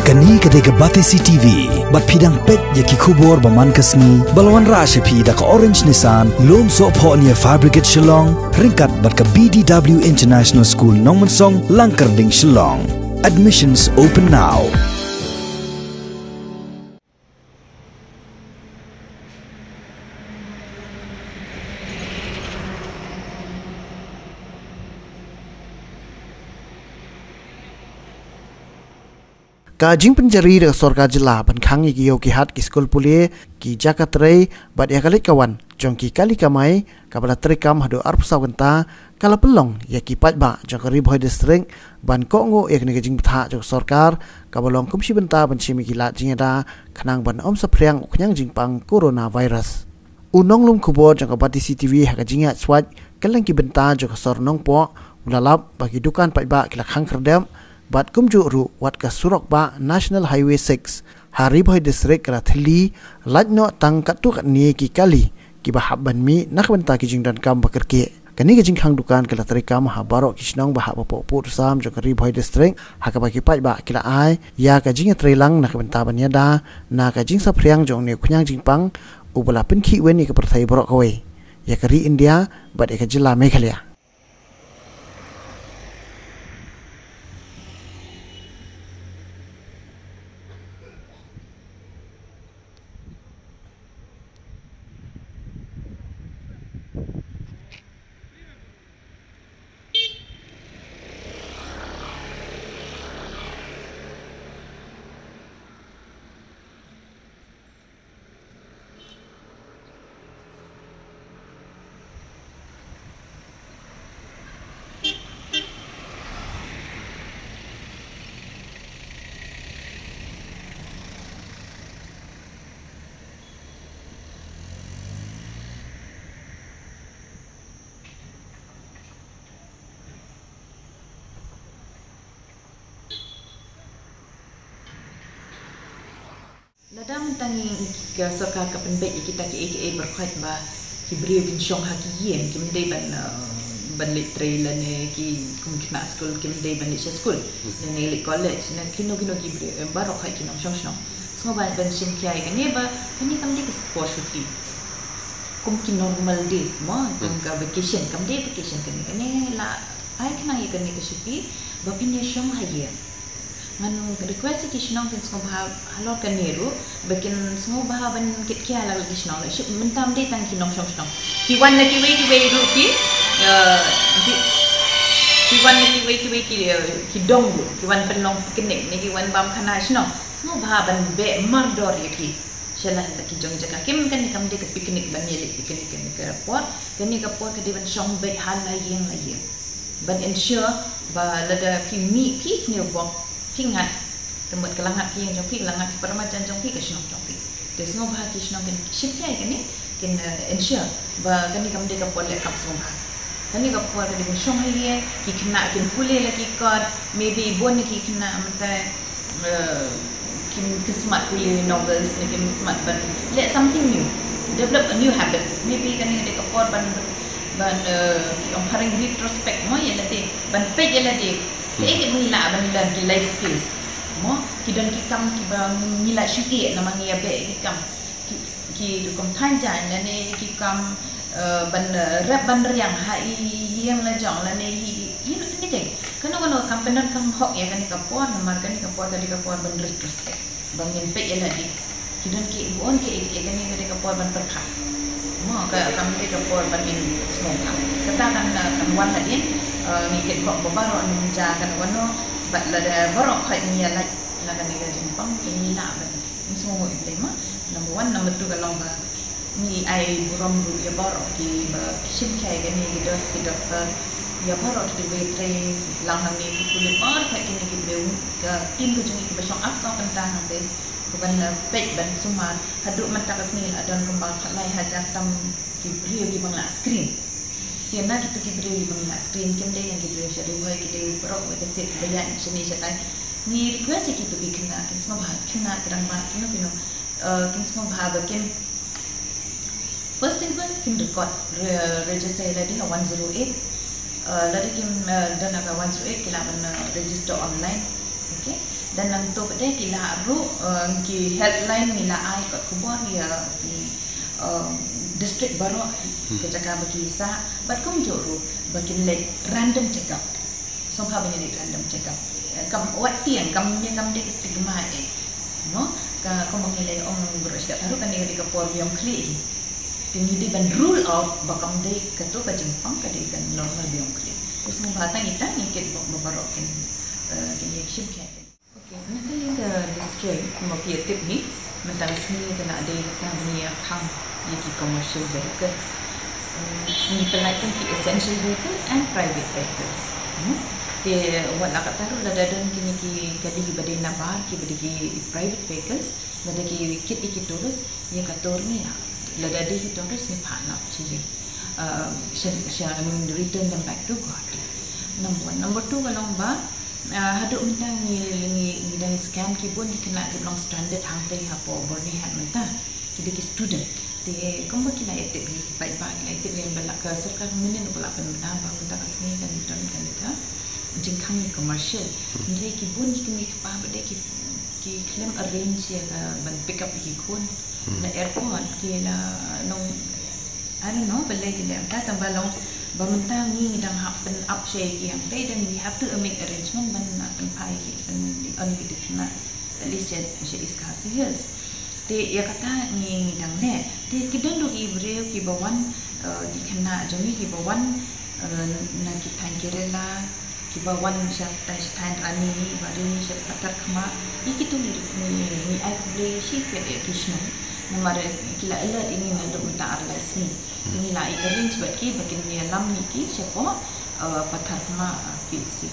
Kani kadega Batisi TV, bat pidang pet yaki kubor baman kasni, balwan rasha pida ka Orange Nissan, lom so po niya Fabricate Shillong, ringkat bat ka BDW International School Nongmansong, Langkarding Shillong. Admissions open now. Kajing penjari de sorga jela bankang iki yo ki hat ki skul pulie ki jakatrai bad ya kali kawan jongki kali kamai kabala trekam hado arp sawenta kala pelong ya ki pat ba jongkari boy district ban kongo ek ne jing tha jok sarkar kabalong kumsi benta banchi mi kila jingeda khanang ban om sapriang khnyang jingpang coronavirus unong lum kubo jong Batisi TV ha jinga swat kaleng ki benta jok sor nong po ulalap bagi dukan pat ba kila khang kerdam bat kumju ru wat ka surok ba National Highway 6 hari boy district Rathli lajno tang katuk ni ki kali ki bahab ban mi nak benta ki jing dan kam bakerke kani ki jing khang dukan kala tarikam ha barok kisnong bahab po pur sam jo kari boy district ha ka baki pai ba kila ai ya ka jing trelang nak benta ban ya da na ka jing sapriang jong ne khunyang jing pang ubala pin ki weni ka perthai borok kowe ya kari India bat ka jila Meghalaya. Ladang tangi ke sarkar ka penbek kita ki AKA berkhait ba ki beri bin syong ha ki yen ki mendai ban lit trailer ne ki kumkina school ki mendai ban lit school ne lit college na kino ki beri baro khait ki nong syong so ban sim kiai ka ne ba ni kam de ki sport shuti kumki normal days mo ka vacation kam de vacation ka ne la ai kana ye ka ne ka shuti ba pin ye syong ha yen ngan request ki shnong kin sko bha halot kan neru bakin smo bha ban kit kya la ki shnong la ship mentam de tang ki nong shnong ki wan na ki wei ru ki wan na ki wei ki dong ki wan penong kinek ne ki wan bam khana shnong smo bha ban be mardor ye ki shela ki jong jaka kim kan ni kam de ka picnic ban ye picnic kan ka pot kan ni ka pot ka de ban shong be hal la yeng ban ensure ba lada ki mi peace ne bo pingat tempat kelangat ki yang joki langat permacan joki ke snok joki de snok bah ki snok ken shipya kan ni ken ensure ba kan ni kam de ka pole kap snok kan ni ka pole de shong hai ki kena ken pule lagi kod maybe bon ki kena mata kin kismat pule novels ni kin kismat ban let something new develop a new habit maybe kan ni de ka pole ban ki om haring retrospect mo ya lade ban page ya lade Ek mila ban lagi life skills. Mo kidan kikam kibang mila syuki nama ngia be kikam ki dukom tanja ne kikam ban rap ban riang hai yang la jong la ne ini ke kano kampenan kam hok ya kan kapor namar kan kapor tadi kapor ban retrospect bang impe ya lagi kidan ki bon ki kan ni kapor ban perkha mo ka kam de kapor ban in smoke katakan kan wan hadin mikir kok baru menja kan wano bat lada baru khait ni la kan ni Jepang ni la ban semua tema number 1 number 2 kalau ba ni ai buram ru ya baru ki ba sim kai kan ni dos ki doktor ya baru di betre lang ni kulit bar khait ni ki beu ka tim ku jeng ki besong up so pentang be ban pek ban semua haduk mata kasni adan kembang khalai hajak tam ki beri di bangla screen Tiana kita kibri bangla screen kemde yang kibri syari boy kita perok we kesit bayan sini setai ni request kita bikin kin semua bah kena kerang bah kena pino kin semua bah bakin first thing first kin record register lagi 108 lagi kim dan aga 108 kila ban register online okay dan nang to pada kila ru ki helpline nila ai kat kubur ya ki district baru kejaka bagi sa bat kum joru bagi let random check up so ha bani random check up kam wat tiang kam de stigma no ka ko mangile ong berusia baru kan dia ke por biong kli tinggi di ban rule out bakam de ketu ka jingpang ka de kan normal biong kli terus ngata kita ngikit babarok kan kini ship ke okey nanti ke district mo pi tip ni mentang sini kena ada kami khang di commercial vehicle ni pelakon ki essential vehicle and private vehicles dia wala ka taru la dadan kini ki kadi bade na bar ki bade ki private vehicles bade ki kit turus ye ka torni la dade ki turus ni phana chi shan return them back to God. Number 2 kalau ba haduk mentang ni dah scan ki pun dikena ke long stranded hang tei hapo borni hat mentang ki student di kombo kila ete bi baik-baik la ete yang balak ke serkar menen balak penambah mentang asni kan kita jingkang commercial ndre ki bun ki pa bade ki claim arrange ya ban pick up ki kun na airport ki na no I don't know balai ki lam ta tambalong bamentang ni dang happen up share ki yang they then we have to make arrangement ban akan pai ki ban on ki dikna at least she is hills te ya kata ni dang ne te kidan do ibre ki bawan dikena jami ki bawan na ki tangkirela kibawan siya tain rani bari siya patar kama iki tu ni ai kuble si pede kishno namare kila alert ini nado mata arlas ni ini la arrange buat ki bakin ni alam ni ki siya ko patar kama PC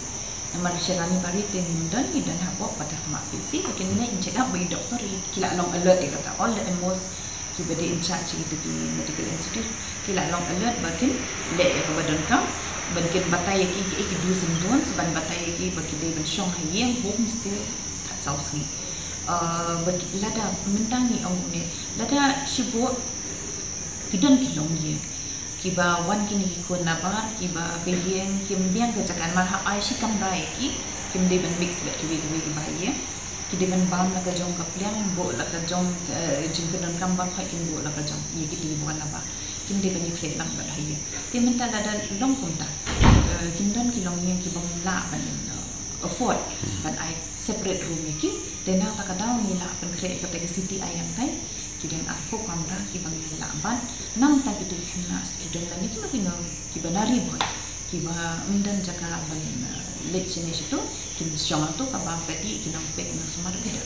namare siya rani bari ten dan ni dan habo patar kama PC bakin ni check up bagi doktor kila long alert dia kata all the most ki bade in charge itu di medical institute kila long alert bakin le ya badan kam bangkit batai ki do's and don'ts ban batai ki bagi de ban shong hayeng home still kat south ni bagi lada mentang ni ong ne lada shibo kidan kilong ye kiba wan kini ko na ba kiba behien kim biang ke jakan mal hap ai shi kam rai ki kim de ban mix bet ki ba ye ki de ban bam la ka jong ka pliang bo la ka jong jingkan kam ba khai kim bo la ka jong ye ki di bukan apa kim de bani flet lang ban haye ti mental ada long konta kim dan ki long yang ki bang la ban afford ban I separate room ki dan na ta kadang ni la ban create ka te city ayam tai ki dan aku kamera ki bang la ban nang ta ki tu na student la ni ki no ki banari boy ki ba mendan jaka ban lecture ni situ ki syong tu ka ba pedi ki nang pek na semar beda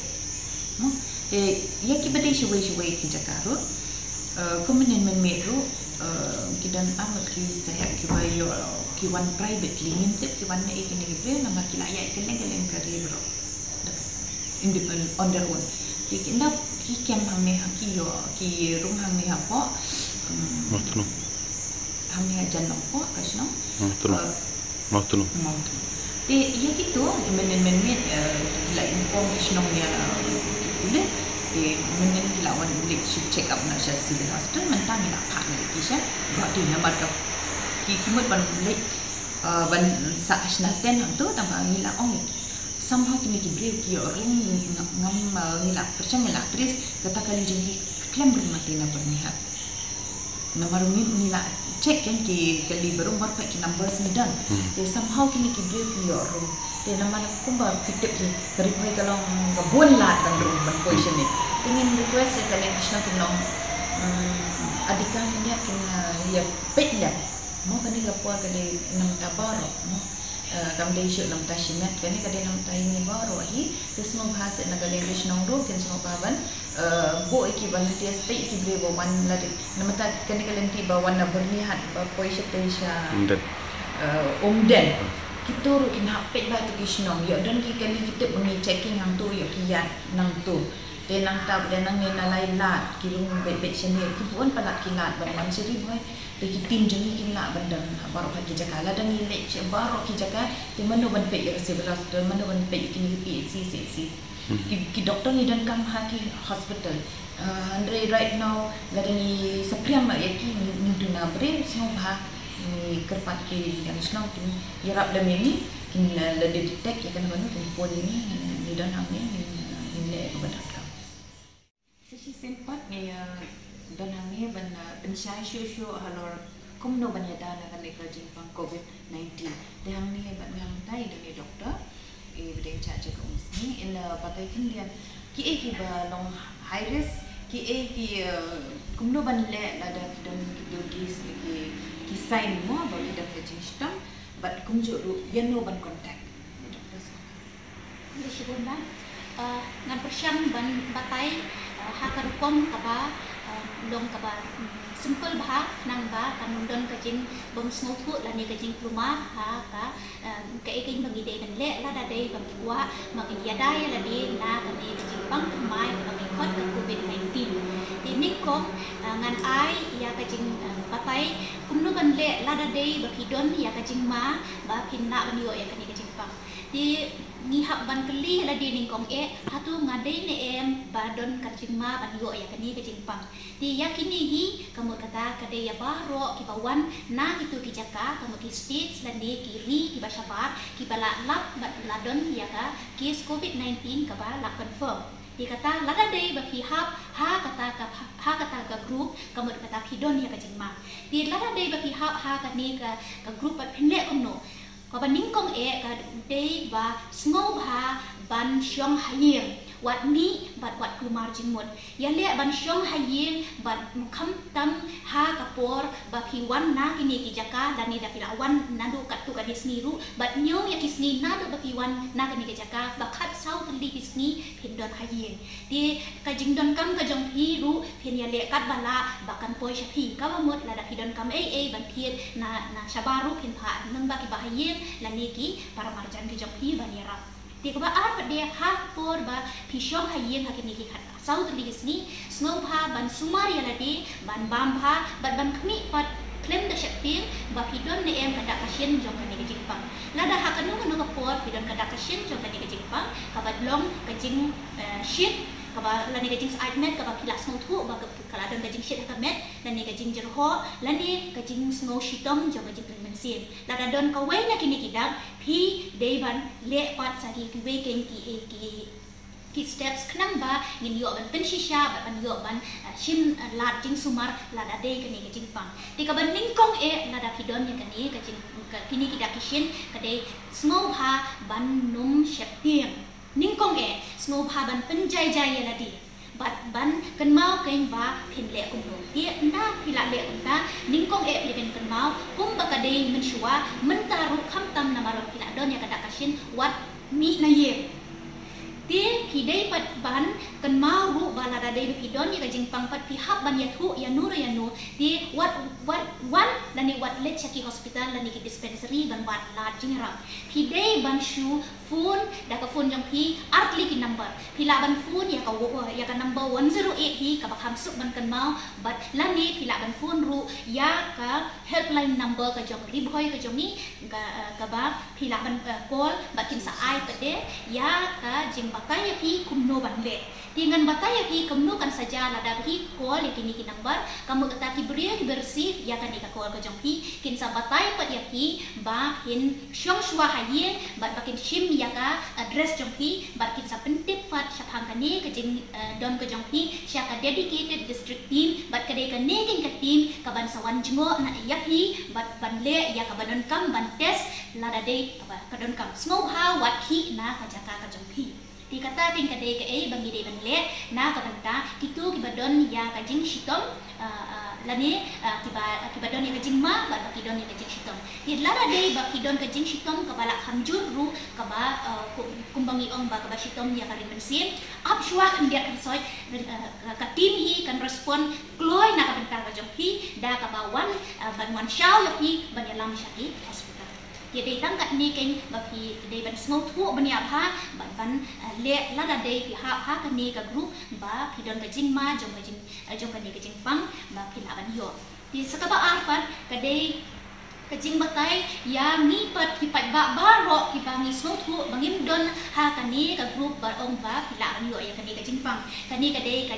no ya ki bade shwe ki jaka ro kemudian menmeru kidan amat ki saya ki bayo ki wan private lingin tip ki wan ne ikini be nama ki laya keleng kari bro independent on their own ki kinda ki kem hamne ki yo ki rum hamne hapo matno hamne ajan nopo kasno matno te ya gitu men la information ya ile menen lawan blik check up na sha civil hospital mentang ila phak ni kisha gati number ka ki kimut ban blik ban sa national ten tu tambah ngila ong somehow kini ki brave ki orang ngam ngila percaya ngila tris kata kali jadi klaim mati na bernihat nomor ngila check kan ki kali baru bar ki number sedan they somehow kini ki brave ki orang dia nama kumbar kitip ni dari pihak kalau kebun lah dan rumah position ni ingin request saya kalian kisah tolong adikah ini kena dia pet dia mau kani kapua kali nam tabaro kam dia isu nam tashimat kani kali nam taini baro hi terus mau bahasa nak kalian kisah nongro kan semua kawan bo iki ban dia stay iki brebo one lari nama tak kani kalian tiba wana bernihat position tesha omden kita ru kena pet ba tu kisnong ya dan kita ni kita bunyi checking hang tu ya kiat nang tu de nang ta dan nang ni nalai lat kilung bet seni ki pun palak kilat ban man seri boy de ki tim jeni kilat bandang baru hak jaga la dan ni lek baru ki jaga de mano ban pet ya sebelas dan mano ban pet kini ki CCC ki doktor ni dan kam haki hospital Andre right now la dan ni sepriam ya ki ni tu na bre semua ni kerpat ki yang senang kin yarap dah ni kin la detect ya kan mana kin pon ni ni dan hamnya ni le kepada kau sesi sempat ni dan hamnya ban pensai syu halor kumno ban yada na kan emerging from COVID-19 dah hamnya ban ngamtai dengan doktor berdeng caca ke usni ila pakai kendian ki ba long high risk ki kumno ban le la da dan ki sign mo ba ki da system but kumjo ru yano ban contact di sibunda ngan persyang ban batai hakarukom kaba long kaba simple bah nang ba kanundon kajing bom snowtu la ni kajing pluma ha ka iking bagi dei dan le la da dei bagi wa magi yada ya la di na ka ni kajing bang mai bagi khot ke COVID-19 ini kom ngan ai ya kajing papai kumnu ban le la da dei bagi don ya kajing ma ba pinna ban yo ya kani kajing pang di ngihap ban keli la di ningkong hatu ngadei ne badon kajing ma ban yo ya kani kajing pang di yakini hi kamu kata kade ya baro ki bawan na itu ki jaka kamu ki states dan di kiri ki basabar ki bala lap bat ladon ya ka case COVID-19 ka ba la confirm di kata lada dei ba ki ha kata ka group kamu kata ki don ya ka jingma di lada dei ba ki ha ka ni ka group bat phinde komno ka baningkong ka dei ba sngo ba ban syong hayir wat ni bat wat kumar jingmut ya le ban syong haying bat kham tam ha kapor ba piwan na kini ki jaka dan ni da pilawan nadu kat tu kadis niru bat nyo ya kisni nadu ba piwan na kini ki jaka ba khat sau tli kisni pindon haying di ka jingdon kam ka jong hi ru pin ya le kat bala ba kan poi shapi ka mut la da pidon kam ban piet na shabaru pin pha nang ba ki ba haying la ni ki para marjan ki jong hi ban yarap di ko ba dia hak por ba pishong hayeng hakini ki khat sau tu ligis ni snow pha ban sumar ya ladi ban bam pha ban khni pat klem da shapir ba pidon ne kada kasien jong kani ke jingpang lada hakanu kanu por pidon kada kasien jong kani ke jingpang ka badlong kajing shit kaba lani kajing admet kaba kilas snow tu ba kala don kajing shit hakamet lani kajing jerho lani kajing snow shitom jong kajing mensin lada don kawai na kini kidang pi deban le pat sagi ki weken ki steps khnang ba ngin yo ban pensisha ban yo ban shin lat jing sumar lada dei kani kajing pang ti ka ban ningkong lada pidon ya kani kajing kini kidak kishin kadai snow pha ban num shaptiang ningkong snow pha ban penjai jai ladi bat ban kan mau kain ba phin le kum ro ti na phila le kum ta ningkong pi ben kan mau kum ba kadai menshua mentaru kham tam na maro phila don ya kada kashin wat mi na ye ti pidai pat ban kan mau ru bala da dai pidon ya kajing pang pat pihak ban ya thu ya nur ti wat wan lani wat let chaki hospital lani ki dispensary ban wat la jingra pidai ban shu phone da ka phone jong pi artli ki number pila ban phone ya ka number 108 hi ka bakham suk ban kan mau but lani pila ban phone ru ya ka helpline number ka jong ribhoy ka jong ni ka ba pila ban call bakin sa ai pade ya ka jing batai pi kumno ban le dengan batai pi kumno kan saja lada pi call ya kini ki number kamu kata ki beri ki bersih ya kan ka call ka jong pi kin sa batai pat ya pi ba hin syong shwa haye bat bakin shim ya ka address jong pi bat kin sa pentip pat syapang kani ka jing don ka jong pi sya ka dedicated district team bat ka de ka ne kin ka team ka ban sawan jmo na ya pi bat ban le ya ka banon kam ban test lada de ka don kam snow ha wat hi na ka jaka ka jong pi dikata kin ka de ka bangi de ban le na ka banta kitu ki badon ya ka jing shitom lani ki badon ya ka jing ma ba ki don ya ka jing shitom di lada de ba ki don ka jing shitom ka bala hamjur ru ka ba kumbangi ong ba ka ba shitom ya ka rimensin ap shwa kan dia kan soi ka team hi kan respond kloy na ka banta ka jong hi da ka ba wan ban wan shaw ya hi ban ya lam shaki hospital ya dei tang kat ni ken ba pi dei ban snow thu ban ya pha ban le la da dei pi ha ka ni ka group ba pi don ka jing ma jong ka ni ka jing pang ba pi la ban yo di sakaba arpan ka dei kajing batai ya ngipat kipat ba barok kibangi snotu bangim don ha kani ka group barong ba pila yo ya kani kajing pang kani kade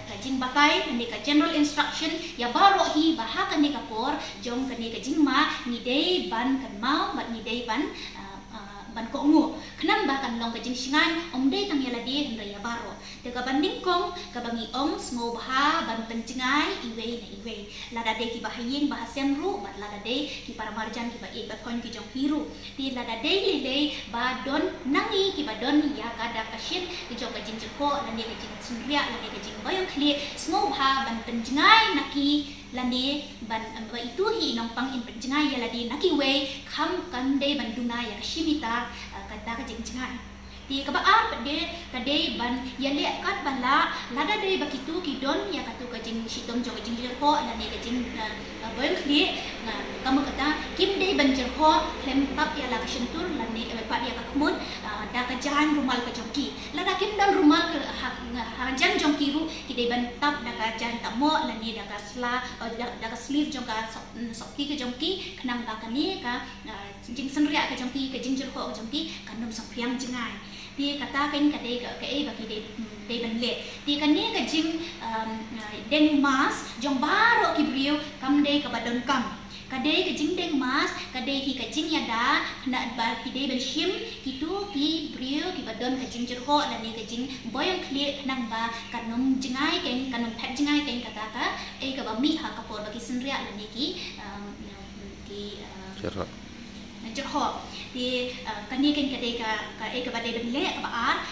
kajing batai kani ka general instruction ya barok hi bah kani ka por jom kani kajing ma ni dei ban kan mau bat ni dei ban ban ko ngu khnam ba kan long kajing singan dei tang yala di hendra ya baro te ka banding kong ka bangi smo bah ban pencengai iwe na iwe lada de ki bahayin bahasem ru bat lada de ki para marjan ki ba e ba kon ki jong hiru ti lada de le ba don nangi ki ba don ya kada kashin ki jong kajing jeko lan de kajing sunria lan de kajing bayang kli smo bah ban pencengai naki lani ban itu hi nong pang in pencengai ya ladi naki we kham kan de ban duna ya shimita kata kajing cengai di kaba de kade ban ya le kat ban la lada de bakitu kidon ya katu kajing sidom jo kajing jerho lani kajing boy kli kamu kata kim de ban jerho klem tap ya la kashentur lani pat ya kakmun da kajan rumal ka jongki lada kim dan rumal ke hajan jongki ru kide ban tap da kajan tamo lani da kasla da ka sleeve jongka sokki ke jongki khnang ba kani ka jing senria ke jongki ke jing jerho ke jongki kanum sampiang jengai di kata kan kade ke bagi de ban le di kani ke jing deng mas jong baro kibrio kam de ka badon kam kade ke jing deng mas kade hi ke jing yada na ba kide ban shim kitu ki brio ki badon ke jing jerho dan ni ke jing boyang kli nang ba kanum jengai ken kanum pet jengai ken kata ka ka ba mi ha ka por bagi senria dan ni ki Jerho jerho di kani kan kade ka bade ban le ka ba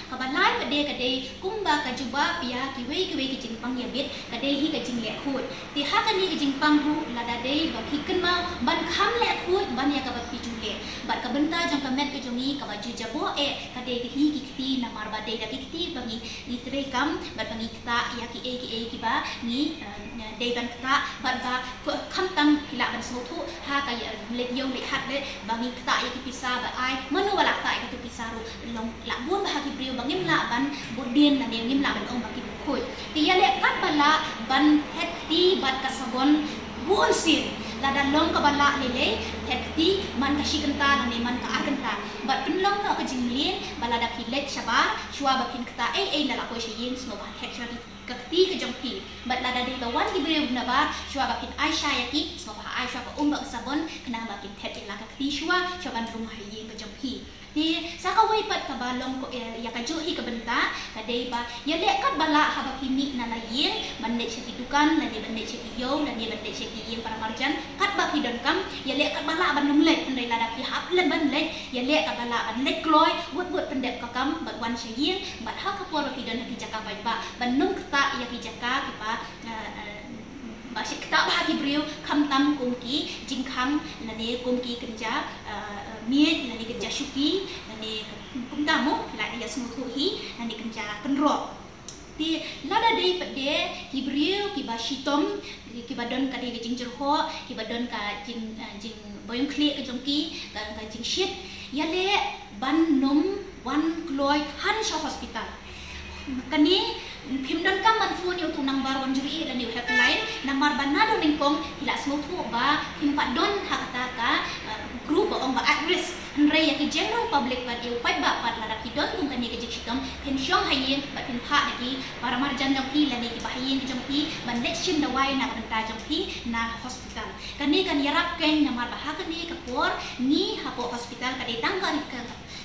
ka ba lai kade kumba ka juba pia ki we ki jing pang ya bit kade hi ka jing le khut ti ha kani ka jing pang ru la da de ba ki kan ma ban kham le khut ban ya ka ba pi ju le ba ka benta jang ka met ke jongi ka ba ju jabo kade hi ki kiti na mar ba de da ki kiti bangi ni tre kam ba bangi kita ya ki ba ni de ban kita ba kham tam hila ban so thu ha ka ya le yong le hat le bangi kita ya ki pisa ba ai manu wala ta ka tu pisa ru long la bun ba ki brio bangim la ban bodien na ngim la ban ong ba ki khoi ti ya le kat bala ban het ti bat ka sabon bun sin la dan long ka bala le het ti man ka shikanta na ne man ka aganta bat pin long no ka jinglien bala da ki let shaba shwa ba kin kta na la ko shayin sno ba het shwa kakti ke jongpi bat la da de la wan ki brio na ba shwa ba kin aisha ya ki sno ba aisha ba ba sabon kena ba kin het la kakti shwa ban rum hayin ke jongpi di sakawai pat ka balong ko ya ka ju hi ka benta ka dei ba ya le kat bala ha ba kimi na la yin man le cheki dukan la ni ban le cheki yo la ni ban le cheki yin para marjan kat ba ki don kam ya le kat bala ban num le ndai la da ki hap len ban le ya le kat bala ban le kloi wut pendep ka kam bat wan shayin bat ha ka por ki don ki jaka ba ban num kta ya ki jaka ki ba Masih kita bahagi beliau kam tam kumki jingkam nani kumki kerja miet nani kerja syuki nani kumdamu la ya semua tuhi nani kerja kenro di lada dei pede ki beliau ki basitom ki badon ka dei jing jerho ki badon ka jing boyong kli ka jongki ka jing shit ya le ban nom wan kloi han sha hospital kani pimdan kam man phone yo tu number 1 juri dan yo helpline number banado ningkong hila smotu ba himpat don hakata ka group ong ba at risk andre ya ki general public ba yo pai ba pat la ki don tung kani ke jikitom pension hayin ba pin pha lagi para marjan jong ki lani ki bahayin ki jong ki ban let shim da wai na banta jong ki na hospital kani kan yarap ken number ba hakani ka por ni hapo hospital ka ditang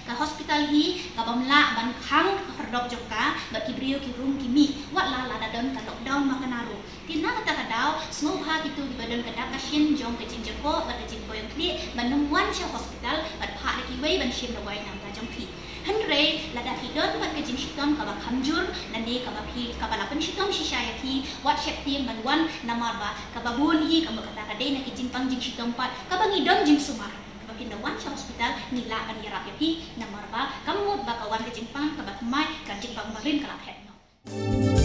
ka hospital hi ka bamla ban khang herdok jokka ba ki brio ki room ki mi wat la da don ka lockdown makanaru tina kata kadau snow ha kitu di badan ka dakashin jong ka jinjer ko ba ka jin boyong kli ban num wan sha hospital bat pha ki wei ban shim da wai nam ta jong ki henre la da ki don ban ka jin shitom ka ba khamjur nani ka ba phi ka ba la pen shitom shisha ya ki wat shep tiang ban wan namar ba ka ba bun hi ka ba kata ka de na ki jin pang jin shitom pat ka ba ngi don jin sumar Pindawan sa hospital nila kan yarap yapi namar ba kamu ba kawan ke jingpang ka ba mai kan jingpang marin kalaphet no